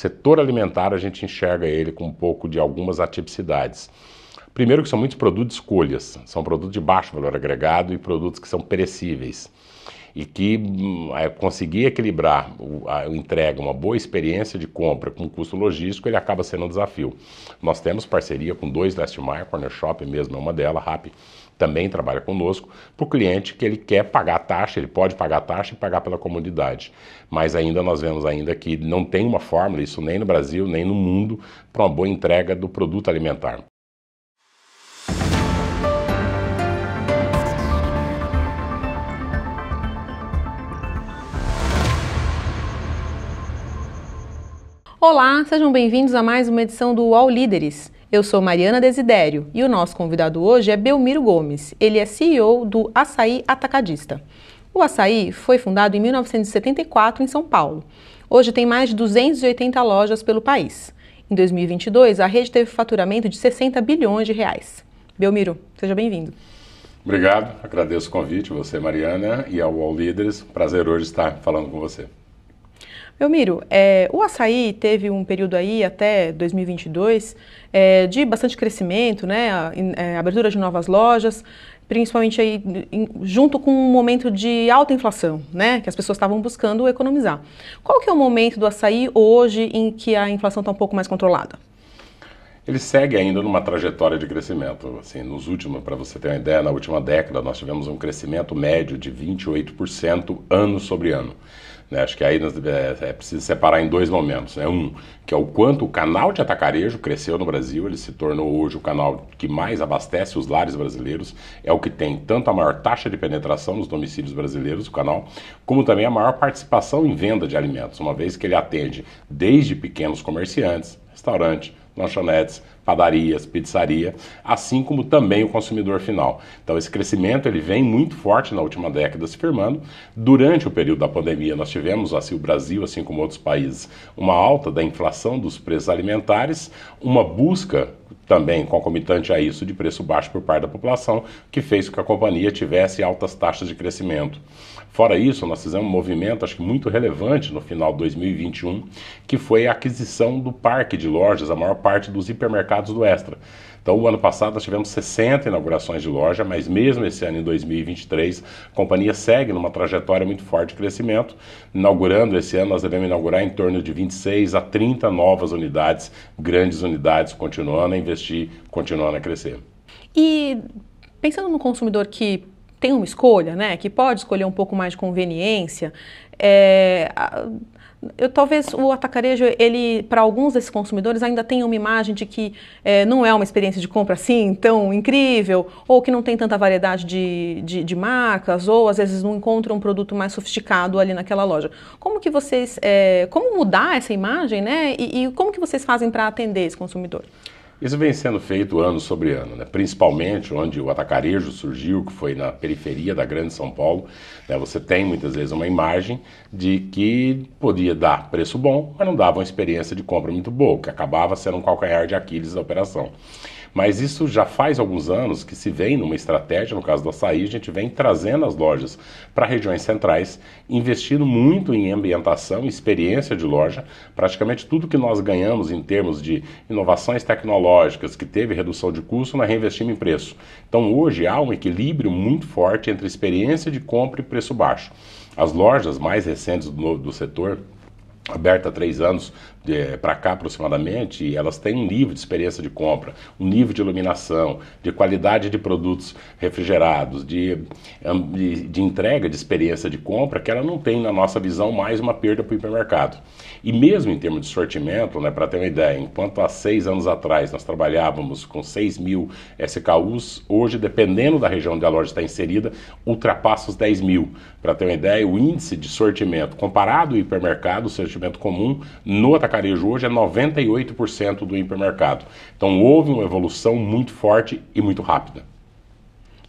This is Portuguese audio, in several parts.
setor alimentar a gente enxerga ele com um pouco de algumas atipicidades. Primeiro que são muitos produtos de escolhas, são produtos de baixo valor agregado e produtos que são perecíveis. E que conseguir equilibrar a entrega, uma boa experiência de compra com custo logístico, ele acaba sendo um desafio. Nós temos parceria com 2 Last Mile, Corner Shop mesmo é uma delas, Rappi também trabalha conosco, para o cliente que ele quer pagar a taxa, ele pode pagar a taxa e pagar pela comodidade. Mas ainda nós vemos ainda que não tem uma fórmula, isso nem no Brasil, nem no mundo, para uma boa entrega do produto alimentar. Olá, sejam bem-vindos a mais uma edição do UOL Líderes. Eu sou Mariana Desidério e o nosso convidado hoje é Belmiro Gomes. Ele é CEO do Açaí Atacadista. O Açaí foi fundado em 1974 em São Paulo. Hoje tem mais de 280 lojas pelo país. Em 2022, a rede teve faturamento de 60 bilhões de reais. Belmiro, seja bem-vindo. Obrigado, agradeço o convite, você, Mariana, e ao UOL Líderes. Prazer hoje estar falando com você. Belmiro, o açaí teve um período aí até 2022 de bastante crescimento, né? Abertura de novas lojas, principalmente aí junto com um momento de alta inflação, né? Que as pessoas estavam buscando economizar. Qual que é o momento do açaí hoje em que a inflação está um pouco mais controlada? Ele segue ainda numa trajetória de crescimento. Assim, para você ter uma ideia, na última década nós tivemos um crescimento médio de 28% ano sobre ano. Acho que aí é preciso separar em 2 momentos. Um, que é o quanto o canal de atacarejo cresceu no Brasil, ele se tornou hoje o canal que mais abastece os lares brasileiros, é o que tem tanto a maior taxa de penetração nos domicílios brasileiros, o canal, como também a maior participação em venda de alimentos, uma vez que ele atende desde pequenos comerciantes, restaurantes, lanchonetes, padarias, pizzaria, assim como também o consumidor final. Então esse crescimento ele vem muito forte na última década se firmando. Durante o período da pandemia nós tivemos, assim, o Brasil, assim como outros países, uma alta da inflação dos preços alimentares, uma busca também concomitante a isso de preço baixo por parte da população, que fez com que a companhia tivesse altas taxas de crescimento. Fora isso, nós fizemos um movimento, acho que muito relevante no final de 2021, que foi a aquisição do parque de lojas, a maior parte dos hipermercados do Extra. Então, o ano passado nós tivemos 60 inaugurações de loja, mas mesmo esse ano, em 2023, a companhia segue numa trajetória muito forte de crescimento. Inaugurando esse ano, nós devemos inaugurar em torno de 26 a 30 novas unidades, grandes unidades, continuando a investir, continuando a crescer. E pensando no consumidor que tem uma escolha, né, que pode escolher um pouco mais de conveniência, talvez o atacarejo, ele, para alguns desses consumidores, ainda tem uma imagem de que não é uma experiência de compra assim tão incrível, ou que não tem tanta variedade de marcas, ou às vezes não encontra um produto mais sofisticado ali naquela loja. Como que vocês, como mudar essa imagem, né, e como que vocês fazem para atender esse consumidor? Isso vem sendo feito ano sobre ano, né? Principalmente onde o atacarejo surgiu, que foi na periferia da grande São Paulo, né? Você tem muitas vezes uma imagem de que podia dar preço bom, mas não dava uma experiência de compra muito boa, que acabava sendo um calcanhar de Aquiles da operação. Mas isso já faz alguns anos que se vem numa estratégia, no caso do açaí, a gente vem trazendo as lojas para regiões centrais, investindo muito em ambientação, experiência de loja. Praticamente tudo que nós ganhamos em termos de inovações tecnológicas, que teve redução de custo, nós reinvestimos em preço. Então hoje há um equilíbrio muito forte entre experiência de compra e preço baixo. As lojas mais recentes do setor, aberta há 3 anos para cá aproximadamente, e elas têm um nível de experiência de compra, um nível de iluminação, de qualidade de produtos refrigerados, de entrega de experiência de compra, que ela não tem, na nossa visão, mais uma perda para o hipermercado. E mesmo em termos de sortimento, né, para ter uma ideia, enquanto há 6 anos atrás nós trabalhávamos com 6 mil SKUs, hoje, dependendo da região onde a loja está inserida, ultrapassa os 10 mil. Para ter uma ideia, o índice de sortimento comparado ao hipermercado, o sortimento comum, no atacarejo hoje é 98% do hipermercado. Então houve uma evolução muito forte e muito rápida.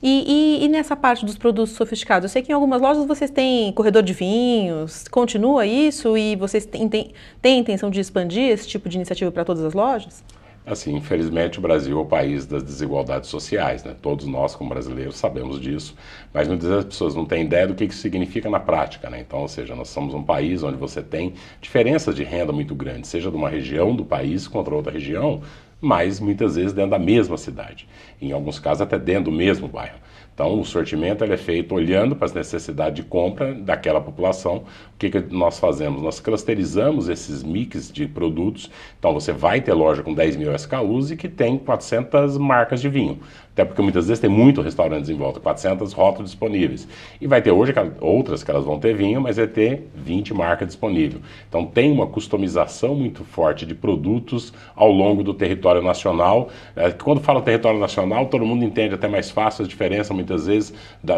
E nessa parte dos produtos sofisticados, eu sei que em algumas lojas vocês têm corredor de vinhos, continua isso e vocês têm intenção de expandir esse tipo de iniciativa para todas as lojas? Assim, infelizmente o Brasil é o país das desigualdades sociais, né? Todos nós como brasileiros sabemos disso, mas muitas vezes as pessoas não têm ideia do que isso significa na prática, né? Então, ou seja, nós somos um país onde você tem diferenças de renda muito grandes, seja de uma região do país contra outra região, mas muitas vezes dentro da mesma cidade, em alguns casos até dentro do mesmo bairro. Então, o sortimento ele é feito olhando para as necessidades de compra daquela população. O que nós fazemos? Nós clusterizamos esses mix de produtos. Então, você vai ter loja com 10 mil SKUs e que tem 400 marcas de vinho. Até porque muitas vezes tem muitos restaurantes em volta, 400 rótulos disponíveis. E vai ter hoje outras que elas vão ter vinho, mas vai ter 20 marcas disponíveis. Então, tem uma customização muito forte de produtos ao longo do território nacional. Quando fala território nacional, todo mundo entende até mais fácil a diferença, muitas vezes,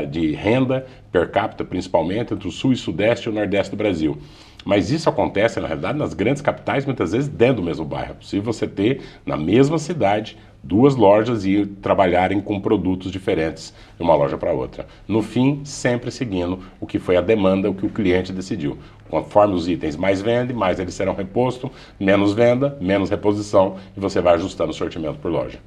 de renda per capita, principalmente, entre o sul e sudeste e o nordeste do Brasil. Mas isso acontece, na realidade, nas grandes capitais, muitas vezes dentro do mesmo bairro. É possível você ter, na mesma cidade, duas lojas e trabalharem com produtos diferentes de uma loja para outra. No fim, sempre seguindo o que foi a demanda, o que o cliente decidiu. Conforme os itens mais vendem, mais eles serão repostos, menos venda, menos reposição, e você vai ajustando o sortimento por loja.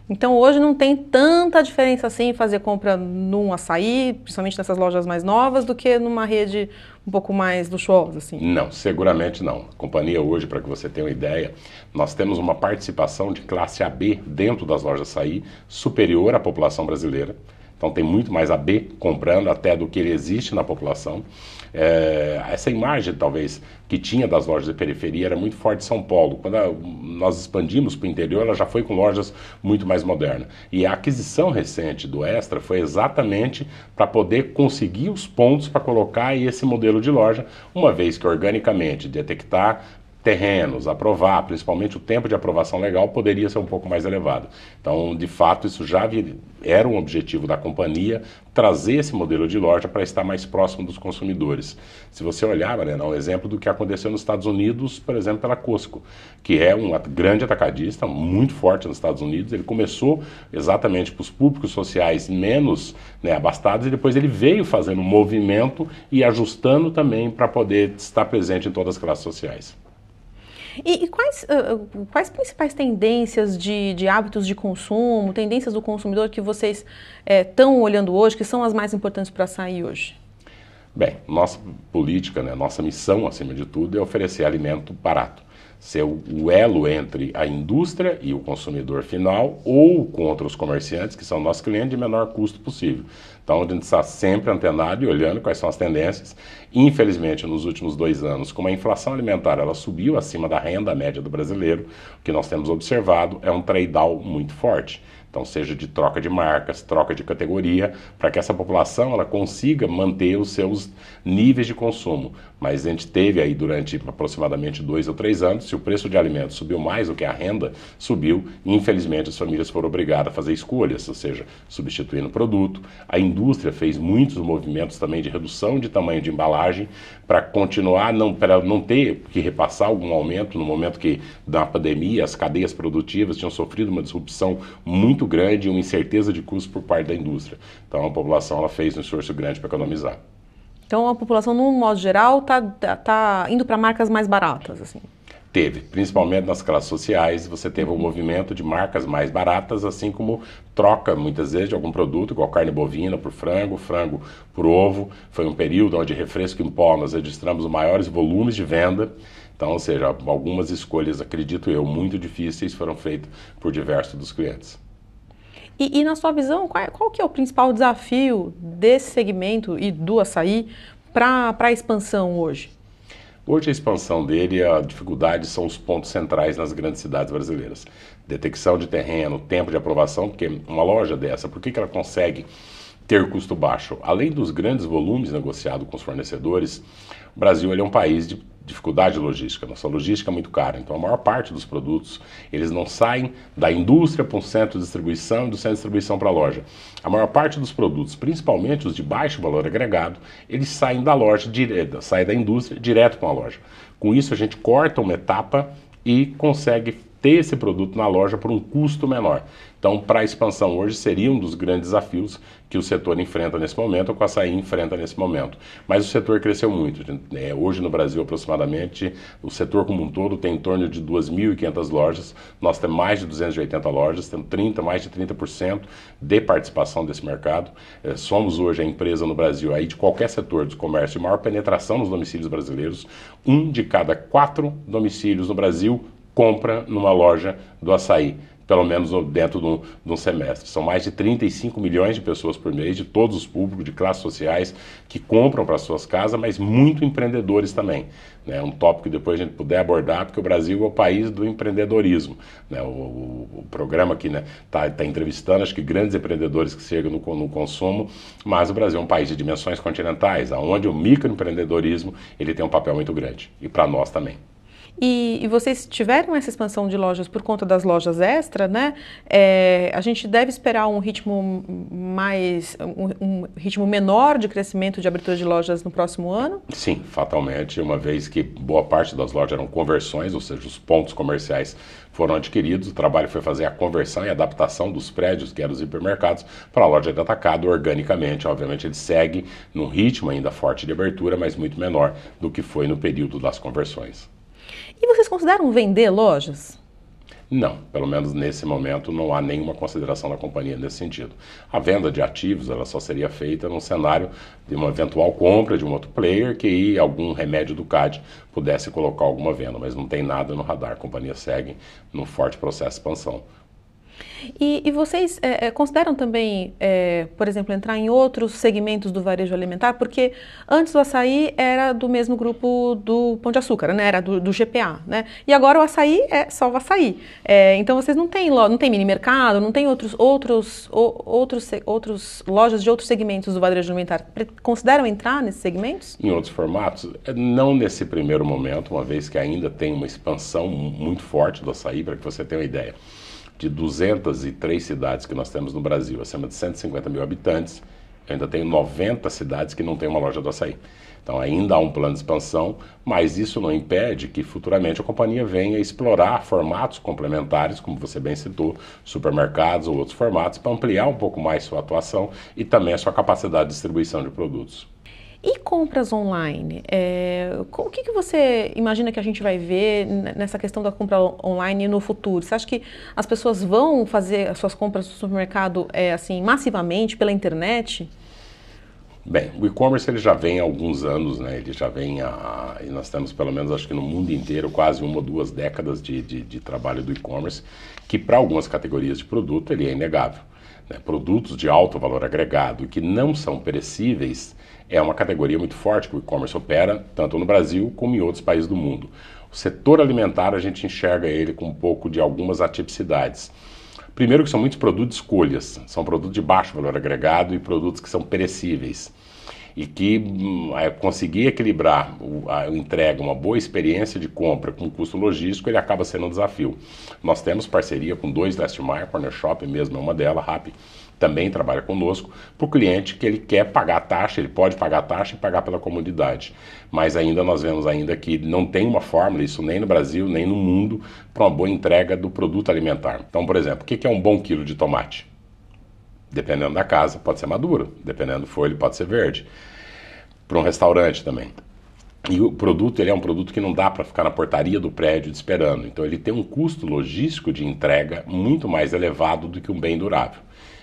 Então hoje não tem tanta diferença assim fazer compra num açaí, principalmente nessas lojas mais novas, do que numa rede um pouco mais luxuosa, assim? Não, seguramente não. A companhia hoje, para que você tenha uma ideia, nós temos uma participação de classe AB dentro das lojas açaí superior à população brasileira. Então tem muito mais AB comprando até do que ele existe na população. Essa imagem, talvez, que tinha das lojas de periferia era muito forte em São Paulo. Quando nós expandimos para o interior, ela já foi com lojas muito mais modernas. E a aquisição recente do Extra foi exatamente para poder conseguir os pontos para colocar esse modelo de loja, uma vez que organicamente detectar terrenos, aprovar, principalmente o tempo de aprovação legal poderia ser um pouco mais elevado. Então, de fato, isso já era um objetivo da companhia, trazer esse modelo de loja para estar mais próximo dos consumidores. Se você olhar, né, um exemplo do que aconteceu nos Estados Unidos, por exemplo, pela Costco, que é um grande atacadista, muito forte nos Estados Unidos. Ele começou exatamente para os públicos sociais menos, né, abastados, e depois ele veio fazendo um movimento e ajustando também para poder estar presente em todas as classes sociais. E quais principais tendências de hábitos de consumo, tendências do consumidor que vocês estão olhando hoje, que são as mais importantes para sair hoje? Bem, nossa política, né, nossa missão, acima de tudo, é oferecer alimento barato. Ser o elo entre a indústria e o consumidor final ou contra os comerciantes, que são nossos clientes, de menor custo possível. Então, a gente está sempre antenado e olhando quais são as tendências. Infelizmente, nos últimos 2 anos, como a inflação alimentar ela subiu acima da renda média do brasileiro, o que nós temos observado é um trade-down muito forte. Então, seja de troca de marcas, troca de categoria, para que essa população ela consiga manter os seus níveis de consumo. Mas a gente teve aí durante aproximadamente 2 ou 3 anos, se o preço de alimentos subiu mais do que a renda subiu, infelizmente as famílias foram obrigadas a fazer escolhas, ou seja, substituindo o produto. A indústria fez muitos movimentos também de redução de tamanho de embalagem para continuar, para não ter que repassar algum aumento no momento que, na pandemia, as cadeias produtivas tinham sofrido uma disrupção muito grande e uma incerteza de custo por parte da indústria. Então a população ela fez um esforço grande para economizar. Então a população, no modo geral, tá indo para marcas mais baratas, assim? Teve, principalmente nas classes sociais, você teve um movimento de marcas mais baratas, assim como troca, muitas vezes, de algum produto, igual carne bovina por frango, frango por ovo. Foi um período onde refresco em pó nós registramos os maiores volumes de venda. Então, ou seja, algumas escolhas, acredito eu, muito difíceis foram feitas por diversos dos clientes. E na sua visão, qual que é o principal desafio desse segmento e do açaí para a expansão hoje? Hoje a expansão dele, a dificuldade são os pontos centrais nas grandes cidades brasileiras. Detecção de terreno, tempo de aprovação, porque uma loja dessa, por que ela consegue ter custo baixo? Além dos grandes volumes negociados com os fornecedores, o Brasil ele é um país de dificuldade logística. Nossa logística é muito cara, então a maior parte dos produtos eles não saem da indústria para um centro de distribuição e do centro de distribuição para a loja. A maior parte dos produtos, principalmente os de baixo valor agregado, eles saem da loja, saem da indústria direto para a loja. Com isso a gente corta uma etapa e consegue ter esse produto na loja por um custo menor. Então, para a expansão hoje seria um dos grandes desafios que o setor enfrenta nesse momento, ou que o açaí enfrenta nesse momento. Mas o setor cresceu muito. Hoje no Brasil, aproximadamente, o setor como um todo tem em torno de 2.500 lojas. Nós temos mais de 280 lojas, temos mais de 30% de participação desse mercado. Somos hoje a empresa no Brasil, aí de qualquer setor do comércio, de maior penetração nos domicílios brasileiros. 1 de cada 4 domicílios no Brasil compra numa loja do açaí, pelo menos dentro de um semestre. São mais de 35 milhões de pessoas por mês, de todos os públicos, de classes sociais, que compram para suas casas, mas muito empreendedores também. É um tópico que depois a gente puder abordar, porque o Brasil é o país do empreendedorismo. O programa aqui tá entrevistando, acho que grandes empreendedores que chegam no consumo, mas o Brasil é um país de dimensões continentais, onde o microempreendedorismo ele tem um papel muito grande, e para nós também. E vocês tiveram essa expansão de lojas por conta das lojas extra, né? A gente deve esperar um ritmo um ritmo menor de crescimento de abertura de lojas no próximo ano? Sim, fatalmente, uma vez que boa parte das lojas eram conversões, ou seja, os pontos comerciais foram adquiridos, o trabalho foi fazer a conversão e adaptação dos prédios, que eram os hipermercados, para a loja de atacado organicamente. Obviamente ele segue num ritmo ainda forte de abertura, mas muito menor do que foi no período das conversões. E vocês consideram vender lojas? Não, pelo menos nesse momento não há nenhuma consideração da companhia nesse sentido. A venda de ativos ela só seria feita num cenário de uma eventual compra de um outro player que algum remédio do CAD pudesse colocar alguma venda, mas não tem nada no radar. A companhia segue num forte processo de expansão. E vocês consideram também, por exemplo, entrar em outros segmentos do varejo alimentar? Porque antes o açaí era do mesmo grupo do Pão de Açúcar, né? Era do GPA, né? E agora o açaí é só o açaí. Então vocês não têm mini mercado, não tem outros lojas de outros segmentos do varejo alimentar. Consideram entrar nesses segmentos? Em outros formatos? Não nesse primeiro momento, uma vez que ainda tem uma expansão muito forte do açaí, para que você tenha uma ideia. De 203 cidades que nós temos no Brasil, acima de 150 mil habitantes, eu ainda tenho 90 cidades que não tem uma loja do açaí. Então ainda há um plano de expansão, mas isso não impede que futuramente a companhia venha explorar formatos complementares, como você bem citou, supermercados ou outros formatos, para ampliar um pouco mais sua atuação e também a sua capacidade de distribuição de produtos. E compras online? O que você imagina que a gente vai ver nessa questão da compra online no futuro? Você acha que as pessoas vão fazer as suas compras no supermercado assim, massivamente pela internet? Bem, o e-commerce ele já vem há alguns anos, né? Ele já vem e nós temos pelo menos acho que no mundo inteiro quase 1 ou 2 décadas de trabalho do e-commerce, que para algumas categorias de produto ele é inegável. Produtos de alto valor agregado que não são perecíveis é uma categoria muito forte que o e-commerce opera, tanto no Brasil como em outros países do mundo. O setor alimentar a gente enxerga ele com um pouco de algumas atipicidades. Primeiro que são muitos produtos de escolhas, são produtos de baixo valor agregado e produtos que são perecíveis. E que conseguir equilibrar a entrega, uma boa experiência de compra com custo logístico, ele acaba sendo um desafio. Nós temos parceria com 2 Last Mile, Corner Shop mesmo é uma delas, Rappi também trabalha conosco, para o cliente que ele quer pagar a taxa, ele pode pagar a taxa e pagar pela comodidade. Mas ainda nós vemos ainda que não tem uma fórmula, isso nem no Brasil, nem no mundo, para uma boa entrega do produto alimentar. Então, por exemplo, o que é um bom quilo de tomate? Dependendo da casa, pode ser maduro, dependendo do folha, pode ser verde. Para um restaurante também. E o produto, ele é um produto que não dá para ficar na portaria do prédio esperando. Então ele tem um custo logístico de entrega muito mais elevado do que um bem durável.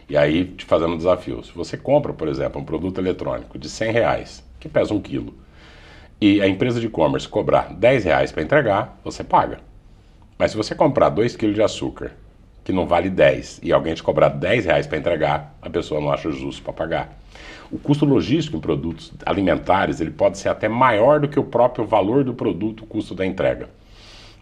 E aí, te fazendo um desafio. Se você compra, por exemplo, um produto eletrônico de R$100, que pesa 1 quilo, e a empresa de e-commerce cobrar R$10 para entregar, você paga. Mas se você comprar 2 quilos de açúcar, que não vale 10, e alguém te cobrar R$10 para entregar, a pessoa não acha justo para pagar. O custo logístico em produtos alimentares ele pode ser até maior do que o próprio valor do produto, o custo da entrega.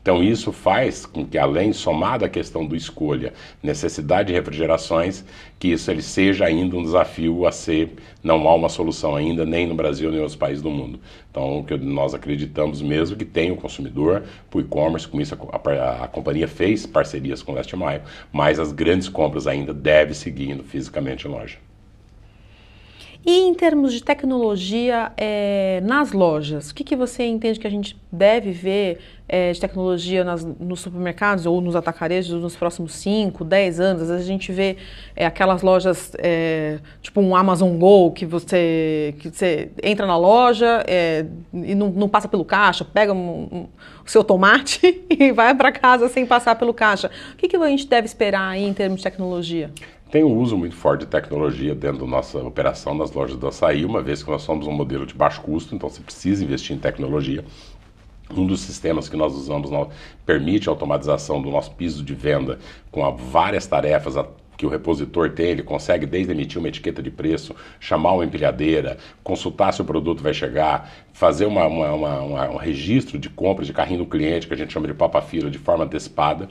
Então isso faz com que, além, somado à questão do escolha, necessidade de refrigerações, que isso ele seja ainda um desafio a ser, não há uma solução ainda, nem no Brasil, nem em outros países do mundo. Então o que nós acreditamos mesmo que tem o consumidor, para o e-commerce, com isso a companhia fez parcerias com o Last Mile, mas as grandes compras ainda devem seguir indo fisicamente em loja. E em termos de tecnologia nas lojas, o que você entende que a gente deve ver de tecnologia nos supermercados ou nos atacarejos nos próximos 5, 10 anos? Às vezes a gente vê aquelas lojas tipo um Amazon Go, que você entra na loja e não passa pelo caixa, pega o seu tomate e vai para casa sem passar pelo caixa. O que a gente deve esperar aí em termos de tecnologia? Tem um uso muito forte de tecnologia dentro da nossa operação nas lojas do Assaí, uma vez que nós somos um modelo de baixo custo, então você precisa investir em tecnologia. Um dos sistemas que nós usamos permite a automatização do nosso piso de venda com várias tarefas que o repositor tem. Ele consegue desde emitir uma etiqueta de preço, chamar uma empilhadeira, consultar se o produto vai chegar, fazer um registro de compras de carrinho do cliente, que a gente chama de papa-fila, de forma antecipada.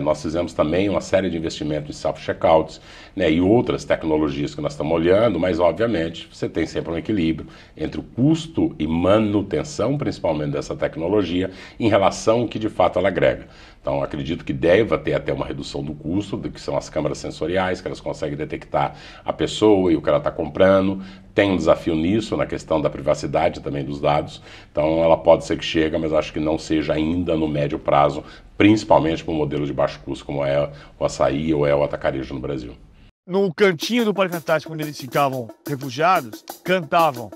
Nós fizemos também uma série de investimentos em self-checkouts, e outras tecnologias que nós estamos olhando, mas obviamente você tem sempre um equilíbrio entre o custo e manutenção, principalmente dessa tecnologia, em relação ao que de fato ela agrega. Então acredito que deva ter até uma redução do custo, que são as câmeras sensoriais, que elas conseguem detectar a pessoa e o que ela está comprando. Tem um desafio nisso, na questão da privacidade também dos dados. Então ela pode ser que chegue, mas acho que não seja ainda no médio prazo, principalmente para um modelo de baixo custo como é o Assaí ou é o atacarejo no Brasil. No cantinho do Parque Antártico, onde eles ficavam refugiados, cantavam: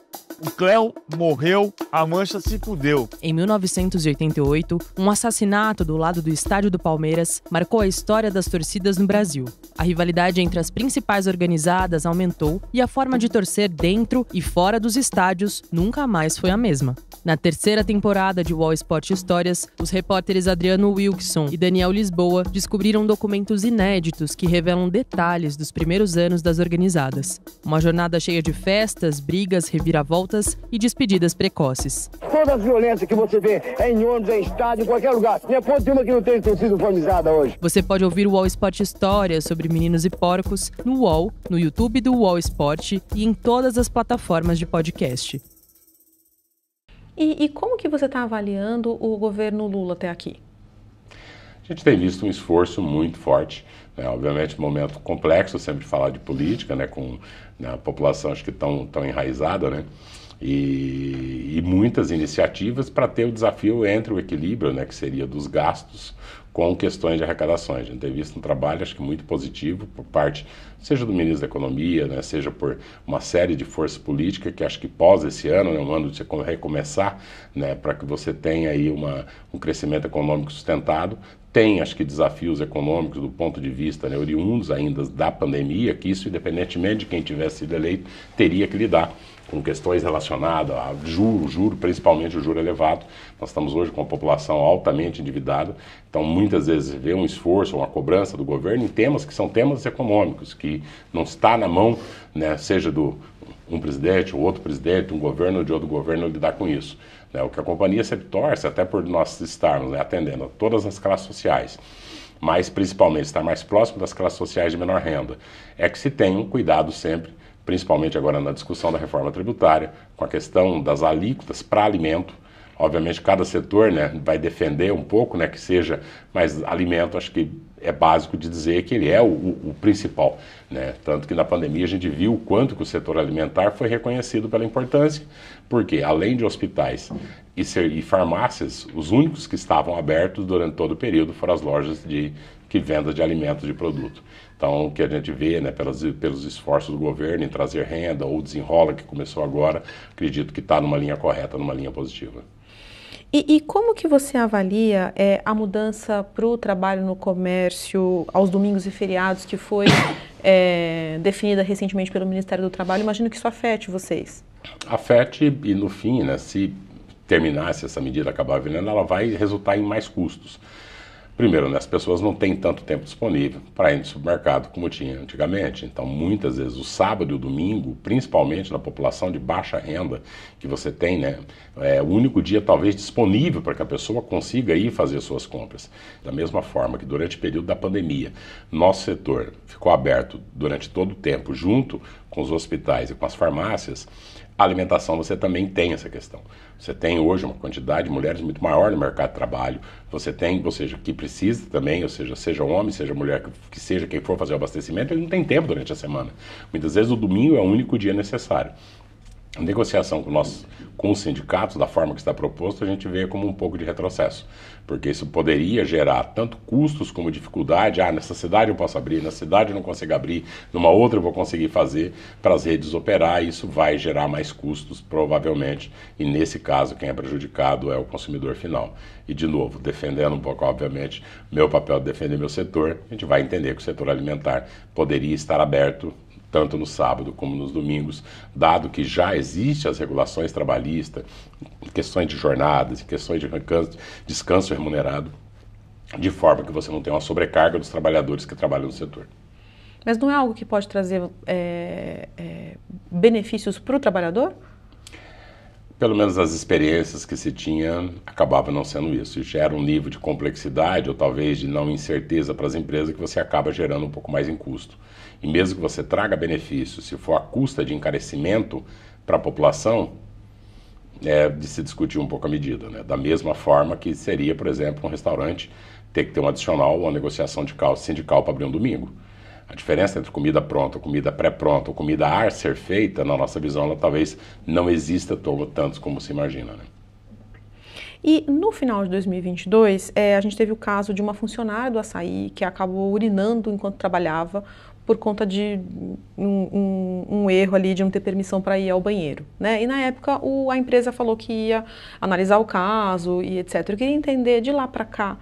"O Cléo morreu, a Mancha se fudeu". Em 1988, um assassinato do lado do estádio do Palmeiras marcou a história das torcidas no Brasil. A rivalidade entre as principais organizadas aumentou e a forma de torcer dentro e fora dos estádios nunca mais foi a mesma. Na terceira temporada de UOL Esporte Histórias, os repórteres Adriano Wilkson e Daniel Lisboa descobriram documentos inéditos que revelam detalhes dos primeiros anos das organizadas. Uma jornada cheia de festas, brigas, reviravoltas e despedidas precoces. Toda a violência que você vê em ônibus, em estádio, em qualquer lugar. Minha ponte tem uma que não tem sido uniformizada hoje. Você pode ouvir o UOL Esporte Histórias sobre meninos e porcos no UOL, no YouTube do UOL Esporte e em todas as plataformas de podcast. E como que você está avaliando o governo Lula até aqui? A gente tem visto um esforço muito forte, obviamente um momento complexo sempre falar de política, com a população acho que tão enraizada, e muitas iniciativas para ter o desafio entre o equilíbrio, que seria dos gastos com questões de arrecadações. A gente tem visto um trabalho, acho que muito positivo por parte, seja do ministro da Economia, seja por uma série de forças políticas que acho que pós esse ano, um ano de você recomeçar, para que você tenha aí um crescimento econômico sustentado. Tem, acho que, desafios econômicos do ponto de vista oriundos ainda da pandemia, que isso, independentemente de quem tivesse sido eleito, teria que lidar com questões relacionadas a juro, principalmente o juro elevado. Nós estamos hoje com uma população altamente endividada, então muitas vezes vê um esforço, uma cobrança do governo em temas que são temas econômicos, que não está na mão, seja do um presidente, ou outro presidente, um governo ou de outro governo lidar com isso. O que a companhia sempre torce, até por nós estarmos atendendo a todas as classes sociais, mas principalmente estar mais próximo das classes sociais de menor renda, é que se tenha um cuidado sempre, principalmente agora na discussão da reforma tributária, com a questão das alíquotas para alimento. Obviamente cada setor vai defender um pouco que seja, mas alimento acho que é básico de dizer que ele é o principal. Tanto que na pandemia a gente viu o quanto que o setor alimentar foi reconhecido pela importância, porque além de hospitais e farmácias, os únicos que estavam abertos durante todo o período foram as lojas que venda de alimentos de produto. Então, o que a gente vê pelos esforços do governo em trazer renda ou desenrola que começou agora, acredito que está numa linha correta, numa linha positiva. E como que você avalia a mudança para o trabalho no comércio aos domingos e feriados que foi definida recentemente pelo Ministério do Trabalho? Imagino que isso afete vocês. Afete e no fim, se terminasse essa medida, acabar virando, ela vai resultar em mais custos. Primeiro, as pessoas não têm tanto tempo disponível para ir no supermercado como tinha antigamente. Então, muitas vezes, o sábado e o domingo, principalmente na população de baixa renda que você tem, é o único dia talvez disponível para que a pessoa consiga ir fazer suas compras. Da mesma forma que durante o período da pandemia, nosso setor ficou aberto durante todo o tempo, junto com os hospitais e com as farmácias, A alimentação você também tem essa questão. Você tem hoje uma quantidade de mulheres muito maior no mercado de trabalho. Você tem, ou seja, que precisa também, ou seja homem, seja mulher, que seja quem for fazer o abastecimento, ele não tem tempo durante a semana. Muitas vezes o domingo é o único dia necessário. A negociação com os sindicatos, da forma que está proposto, a gente vê como um pouco de retrocesso, porque isso poderia gerar tanto custos como dificuldade. Nessa cidade eu posso abrir, nessa cidade eu não consigo abrir, numa outra eu vou conseguir fazer, para as redes operar, e isso vai gerar mais custos, provavelmente, e nesse caso quem é prejudicado é o consumidor final. E de novo, defendendo um pouco, obviamente, meu papel de defender meu setor, a gente vai entender que o setor alimentar poderia estar aberto tanto no sábado como nos domingos, dado que já existem as regulações trabalhistas, questões de jornadas, questões de descanso remunerado, de forma que você não tenha uma sobrecarga dos trabalhadores que trabalham no setor. Mas não é algo que pode trazer benefícios para o trabalhador? Pelo menos as experiências que se tinha, acabava não sendo isso. E gera um nível de complexidade ou talvez de não incerteza para as empresas que você acaba gerando um pouco mais em custo. E mesmo que você traga benefícios, se for à custa de encarecimento para a população, é de se discutir um pouco a medida, né? Da mesma forma que seria, por exemplo, um restaurante ter que ter um adicional, uma negociação sindical para abrir um domingo. A diferença entre comida pronta, comida pré-pronta ou comida a ser feita, na nossa visão, ela talvez não exista tanto como se imagina, né? E no final de 2022, a gente teve o caso de uma funcionária do Açaí que acabou urinando enquanto trabalhava por conta de um erro ali de não ter permissão para ir ao banheiro, né? E na época a empresa falou que ia analisar o caso e etc. Eu queria entender de lá para cá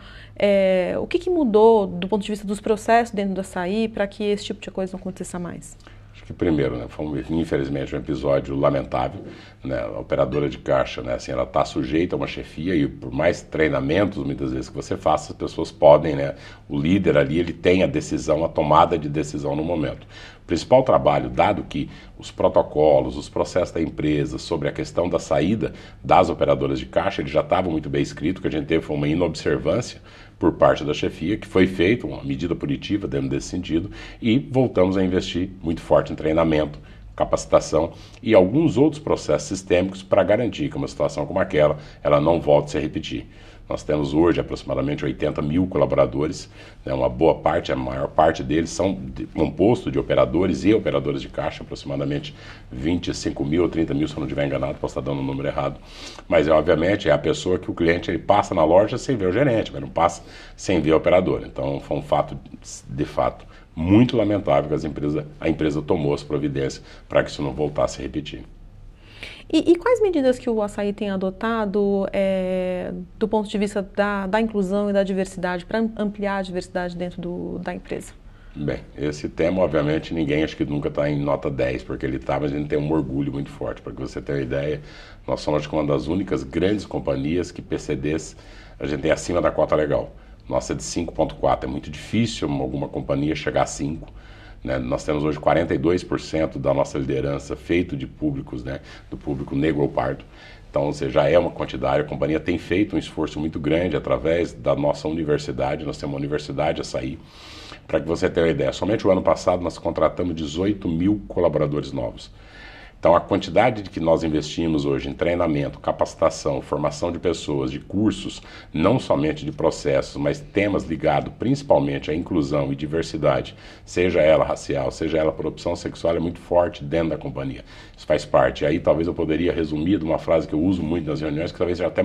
o que mudou do ponto de vista dos processos dentro do Açaí para que esse tipo de coisa não aconteça mais. Acho que primeiro, né, foi infelizmente um episódio lamentável, né? A operadora de caixa, né, assim, ela está sujeita a uma chefia e por mais treinamentos muitas vezes que você faça, as pessoas podem, né, o líder ali, ele tem a decisão, a tomada de decisão no momento. O principal trabalho, dado que os protocolos, os processos da empresa sobre a questão da saída das operadoras de caixa, ele já estava muito bem escrito, o que a gente teve foi uma inobservância por parte da chefia, que foi feita uma medida punitiva dentro desse sentido, e voltamos a investir muito forte em treinamento, capacitação e alguns outros processos sistêmicos para garantir que uma situação como aquela, ela não volte a se repetir. Nós temos hoje aproximadamente 80 mil colaboradores, né, uma boa parte, a maior parte deles são composto de operadores e operadoras de caixa, aproximadamente 25 mil ou 30 mil, se eu não estiver enganado, posso estar dando um número errado. Mas, obviamente, é a pessoa que o cliente ele passa na loja sem ver o gerente, mas não passa sem ver a operadora. Então, foi um fato, de fato, muito lamentável que a empresa tomou as providências para que isso não voltasse a repetir. E quais medidas que o Açaí tem adotado do ponto de vista da inclusão e da diversidade, para ampliar a diversidade dentro da empresa? Bem, esse tema, obviamente, ninguém acho que nunca está em nota 10, porque ele está, mas a gente tem um orgulho muito forte. Para que você tenha uma ideia, nós somos uma das únicas grandes companhias que PCDs a gente tem acima da cota legal. Nossa é de 5,4, é muito difícil alguma companhia chegar a 5. Né? Nós temos hoje 42% da nossa liderança feito de públicos, né? Do público negro ou pardo. Então, você já é uma quantidade, a companhia tem feito um esforço muito grande através da nossa universidade, nós temos uma universidade Açaí. Para que você tenha uma ideia, somente o ano passado nós contratamos 18 mil colaboradores novos. Então, a quantidade de que nós investimos hoje em treinamento, capacitação, formação de pessoas, de cursos, não somente de processos, mas temas ligados principalmente à inclusão e diversidade, seja ela racial, seja ela por opção sexual, é muito forte dentro da companhia. Isso faz parte. Aí talvez eu poderia resumir de uma frase que eu uso muito nas reuniões, que talvez seja até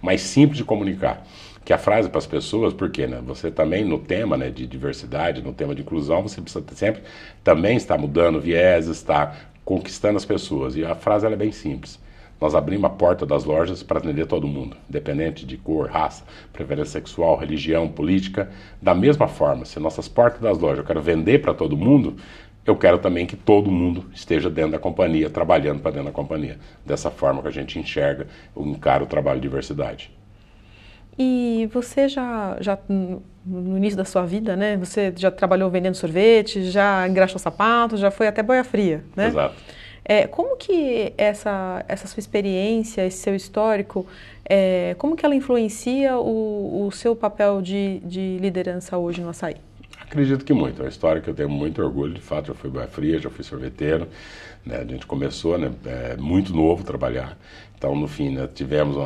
mais simples de comunicar. Que a frase para as pessoas, porque né, você também no tema né, de diversidade, no tema de inclusão, você precisa sempre também estar mudando vieses, estar conquistando as pessoas. E a frase ela é bem simples. Nós abrimos a porta das lojas para atender todo mundo, independente de cor, raça, preferência sexual, religião, política. Da mesma forma, se nossas portas das lojas eu quero vender para todo mundo, eu quero também que todo mundo esteja dentro da companhia, trabalhando para dentro da companhia. Dessa forma que a gente enxerga, encara o trabalho de diversidade. E você já no início da sua vida, né? Você já trabalhou vendendo sorvete, já engraxou sapato, já foi até boia fria, né? Exato. Como que essa sua experiência, esse seu histórico, como que ela influencia o seu papel de liderança hoje no Açaí? Acredito que muito. É uma história que eu tenho muito orgulho. De fato, já fui boia fria, já fui sorveteiro. Né? A gente começou, né, muito novo a trabalhar. Então, no fim, né, tivemos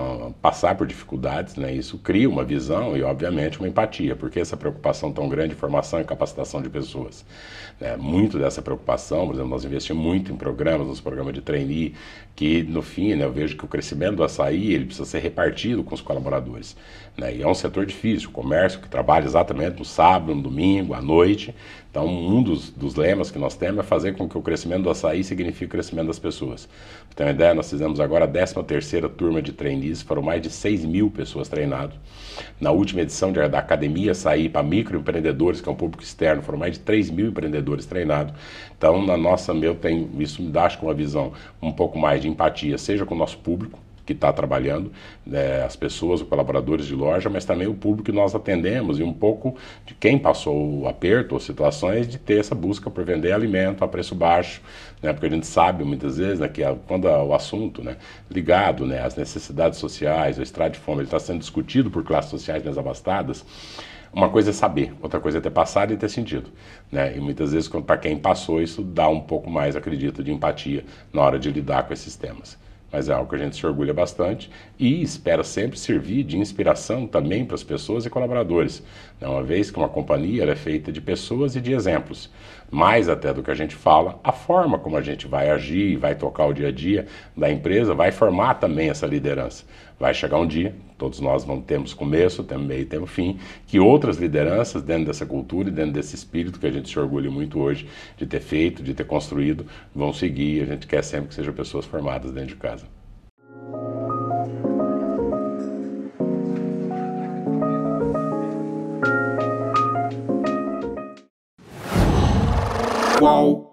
passar por dificuldades, né? Isso cria uma visão e, obviamente, uma empatia. Porque essa preocupação tão grande de formação e capacitação de pessoas. Né? Muito dessa preocupação, por exemplo, nós investimos muito em programas, nos programas de trainee, que, no fim, né, eu vejo que o crescimento do açaí ele precisa ser repartido com os colaboradores. Né? E é um setor difícil, o comércio que trabalha exatamente no sábado, no domingo, à noite. Então, um dos lemas que nós temos é fazer com que o crescimento do açaí signifique o crescimento das pessoas. Para ter uma ideia, nós fizemos agora a 13ª turma de trainees, foram mais de 6.000 pessoas treinadas. Na última edição da Academia Açaí para microempreendedores, que é um público externo, foram mais de 3.000 empreendedores treinados. Então, isso me dá, acho que uma visão um pouco mais de empatia, seja com o nosso público, que está trabalhando, né, as pessoas, os colaboradores de loja, mas também o público que nós atendemos e um pouco de quem passou o aperto ou situações de ter essa busca por vender alimento a preço baixo, né, porque a gente sabe muitas vezes, né, que quando o assunto, né, ligado, né, às necessidades sociais, o estrado de fome, ele está sendo discutido por classes sociais desabastadas. Uma coisa é saber, outra coisa é ter passado e ter sentido, né? E muitas vezes, para quem passou, isso dá um pouco mais, acredito, de empatia na hora de lidar com esses temas. Mas é algo que a gente se orgulha bastante e espera sempre servir de inspiração também para as pessoas e colaboradores. Uma vez que uma companhia ela é feita de pessoas e de exemplos, mais até do que a gente fala, a forma como a gente vai agir, vai tocar o dia a dia da empresa, vai formar também essa liderança. Vai chegar um dia, todos nós temos começo, temos meio e temos fim, que outras lideranças dentro dessa cultura e dentro desse espírito que a gente se orgulha muito hoje de ter feito, de ter construído, vão seguir e a gente quer sempre que sejam pessoas formadas dentro de casa. Qual?